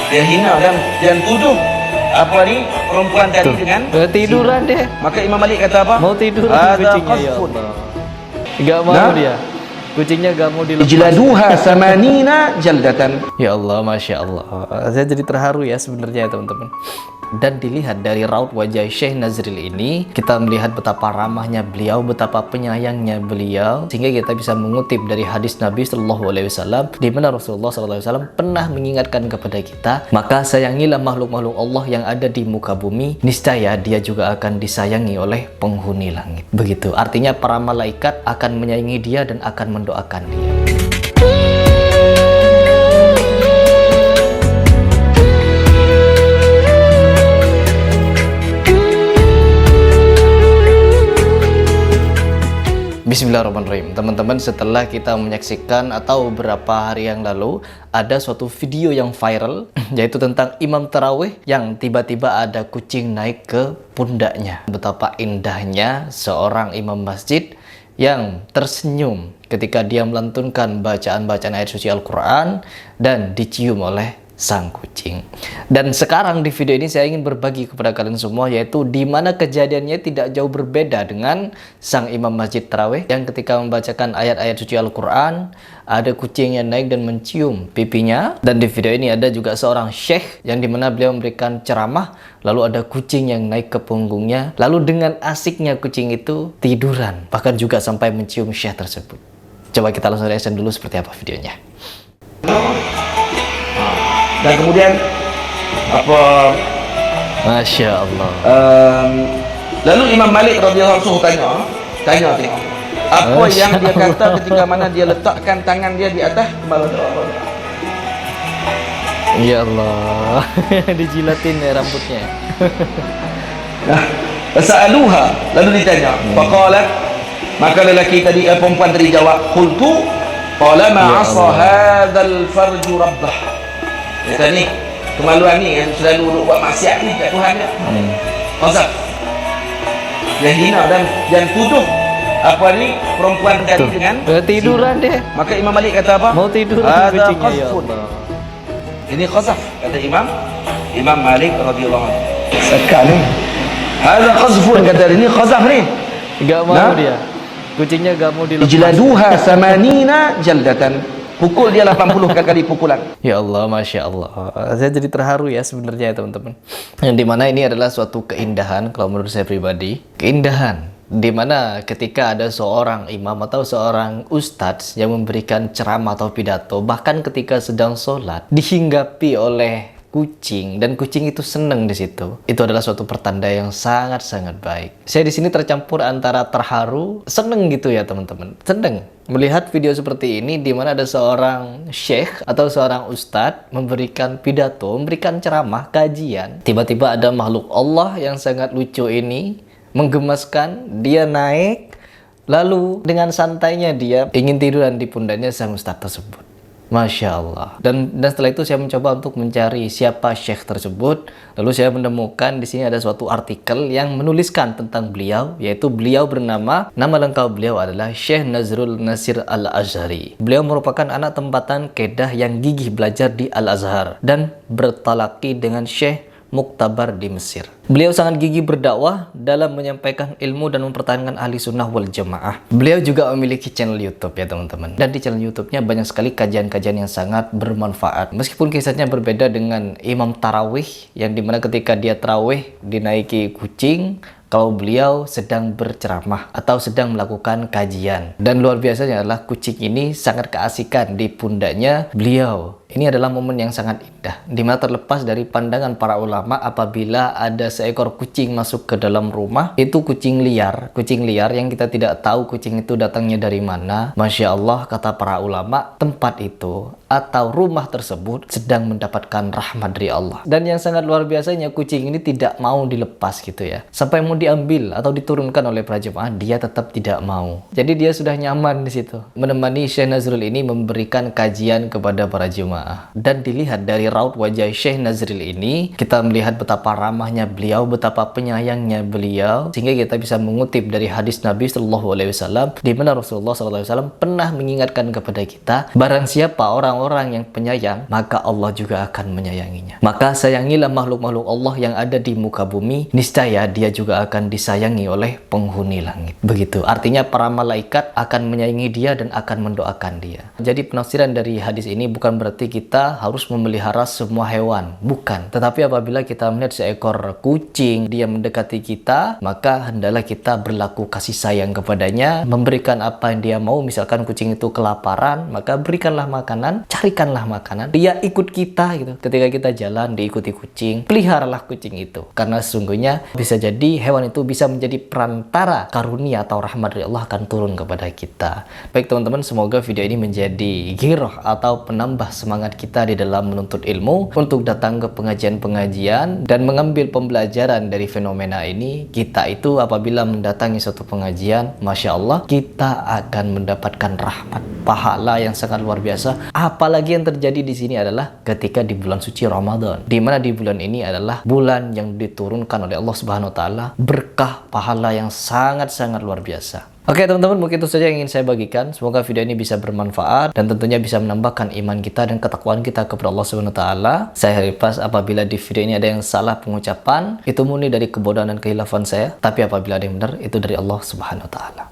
Dia hina dan tuduh apa ni perempuan tadi dengan tiduran dia. Maka Imam Malik kata apa? Mau tiduran kucingnya, ya Allah. Gak mau dia. Kucingnya gak mau dilepas. Ijladuha samanina jaldatan. Ya Allah, Masya Allah. Saya jadi terharu ya sebenarnya ya teman-teman. Dan dilihat dari raut wajah Syekh Nazril ini, kita melihat betapa ramahnya beliau, betapa penyayangnya beliau, sehingga kita bisa mengutip dari hadis Nabi Shallallahu Alaihi Wasallam, di mana Rasulullah Sallallahu Alaihi Wasallam pernah mengingatkan kepada kita, maka sayangilah makhluk-makhluk Allah yang ada di muka bumi, niscaya dia juga akan disayangi oleh penghuni langit. Begitu, artinya para malaikat akan menyayangi dia dan akan mendoakan dia. Bismillahirrahmanirrahim. Teman-teman, setelah kita menyaksikan atau beberapa hari yang lalu ada suatu video yang viral, yaitu tentang imam tarawih yang tiba-tiba ada kucing naik ke pundaknya. Betapa indahnya seorang imam masjid yang tersenyum ketika dia melantunkan bacaan-bacaan ayat suci Al-Quran dan dicium oleh sang kucing. Dan sekarang di video ini saya ingin berbagi kepada kalian semua, yaitu di mana kejadiannya tidak jauh berbeda dengan sang imam masjid tarawih yang ketika membacakan ayat-ayat suci Al-Quran ada kucing yang naik dan mencium pipinya. Dan di video ini ada juga seorang syekh yang dimana beliau memberikan ceramah, lalu ada kucing yang naik ke punggungnya, lalu dengan asiknya kucing itu tiduran, bahkan juga sampai mencium syekh tersebut. Coba kita langsung reaction dulu seperti apa videonya. Dan kemudian apa? Masya Allah. Lalu Imam Malik radhiyallahu anhu tanya apa yang dia kata ketika mana dia letakkan tangan dia di atas kepala apa? Ya Allah, dijilatin ya rambutnya. Nah, sa'aluha, lalu ditanya. Faqalat, maka lelaki tadi, perempuan tadi jawab, qultu qala ma 'asa hadzal farju rabbah. Kata ni, kemaluan ni yang selalu duduk buat maksiat ni kat Tuhan dia. Qazaf. Dia hina dan tuduh apa ni perempuan tadi dengan tiduran dia. Maka Imam Malik kata apa? Mau tiduran kucingnya, ya Allah. Ini qazaf, kata Imam Malik radhiyallahu anhu. Sekali. Hadza qazfun, kata ini qazaf ni. Enggak mau dia. Kucingnya enggak mau dilepas. Ijladuha samanina jaldatan. Pukul dia 80 kali pukulan. Ya Allah, Masya Allah. Saya jadi terharu ya sebenarnya ya teman-teman. Yang dimana ini adalah suatu keindahan kalau menurut saya pribadi. Keindahan dimana ketika ada seorang imam atau seorang ustadz yang memberikan ceramah atau pidato, bahkan ketika sedang sholat dihinggapi oleh kucing dan kucing itu seneng di situ. Itu adalah suatu pertanda yang sangat-sangat baik. Saya di sini tercampur antara terharu, seneng gitu ya teman-teman. Seneng melihat video seperti ini di mana ada seorang syekh atau seorang ustadz memberikan pidato, memberikan ceramah, kajian. Tiba-tiba ada makhluk Allah yang sangat lucu ini menggemaskan, dia naik lalu dengan santainya dia ingin tiduran di pundaknya sang ustadz tersebut. Masya Allah. Dan setelah itu saya mencoba untuk mencari siapa syekh tersebut. Lalu saya menemukan di sini ada suatu artikel yang menuliskan tentang beliau, yaitu beliau bernama, nama lengkap beliau adalah Syekh Nazrul Nasir Al-Azhari. Beliau merupakan anak tempatan Kedah yang gigih belajar di Al-Azhar dan bertalaki dengan Syekh Muktabar di Mesir. Beliau sangat gigih berdakwah dalam menyampaikan ilmu dan mempertahankan ahli sunnah wal jamaah. Beliau juga memiliki channel YouTube ya teman-teman. Dan di channel YouTube-nya banyak sekali kajian-kajian yang sangat bermanfaat. Meskipun kisahnya berbeda dengan imam tarawih, yang dimana ketika dia tarawih dinaiki kucing, kalau beliau sedang berceramah atau sedang melakukan kajian. Dan luar biasanya adalah kucing ini sangat keasikan di pundaknya beliau. Ini adalah momen yang sangat indah, dimana terlepas dari pandangan para ulama, apabila ada seekor kucing masuk ke dalam rumah, itu kucing liar yang kita tidak tahu kucing itu datangnya dari mana. Masya Allah, kata para ulama, tempat itu atau rumah tersebut sedang mendapatkan rahmat dari Allah. Dan yang sangat luar biasanya, kucing ini tidak mau dilepas gitu ya. Sampai mau diambil atau diturunkan oleh para jemaah, dia tetap tidak mau. Jadi dia sudah nyaman di situ. Menemani Syekh Nazrul ini memberikan kajian kepada para jemaah. Dan dilihat dari raut wajah Syekh Nazrul ini, kita melihat betapa ramahnya beliau, betapa penyayangnya beliau, sehingga kita bisa mengutip dari hadis Nabi Shallallahu Alaihi Wasallam, di mana Rasulullah Sallallahu Alaihi Wasallam pernah mengingatkan kepada kita, barang siapa orang-orang yang penyayang, maka Allah juga akan menyayanginya. Maka sayangilah makhluk-makhluk Allah yang ada di muka bumi, niscaya dia juga akan disayangi oleh penghuni langit. Begitu. Artinya para malaikat akan menyayangi dia dan akan mendoakan dia. Jadi penafsiran dari hadis ini bukan berarti kita harus memelihara semua hewan. Bukan. Tetapi apabila kita melihat seekor kucing, dia mendekati kita, maka hendaklah kita berlaku kasih sayang kepadanya, memberikan apa yang dia mau. Misalkan kucing itu kelaparan, maka berikanlah makanan, carikanlah makanan. Dia ikut kita gitu. Ketika kita jalan, diikuti kucing, peliharalah kucing itu. Karena sesungguhnya bisa jadi hewan itu bisa menjadi perantara karunia atau rahmat dari Allah akan turun kepada kita. Baik teman-teman, semoga video ini menjadi ghirah atau penambah semangat kita di dalam menuntut ilmu untuk datang ke pengajian-pengajian dan mengambil pembelajaran dari fenomena ini. Kita itu apabila mendatangi suatu pengajian, Masya Allah, kita akan mendapatkan rahmat, pahala yang sangat luar biasa. Apalagi yang terjadi di sini adalah ketika di bulan suci Ramadan, di mana di bulan ini adalah bulan yang diturunkan oleh Allah Subhanahu wa taala berkah pahala yang sangat-sangat luar biasa. Oke teman-teman, mungkin itu saja yang ingin saya bagikan. Semoga video ini bisa bermanfaat dan tentunya bisa menambahkan iman kita dan ketakwaan kita kepada Allah Subhanahu wa taala. Saya Ripas, apabila di video ini ada yang salah pengucapan, itu murni dari kebodohan dan kehilafan saya. Tapi apabila ada yang benar, itu dari Allah Subhanahu wa taala.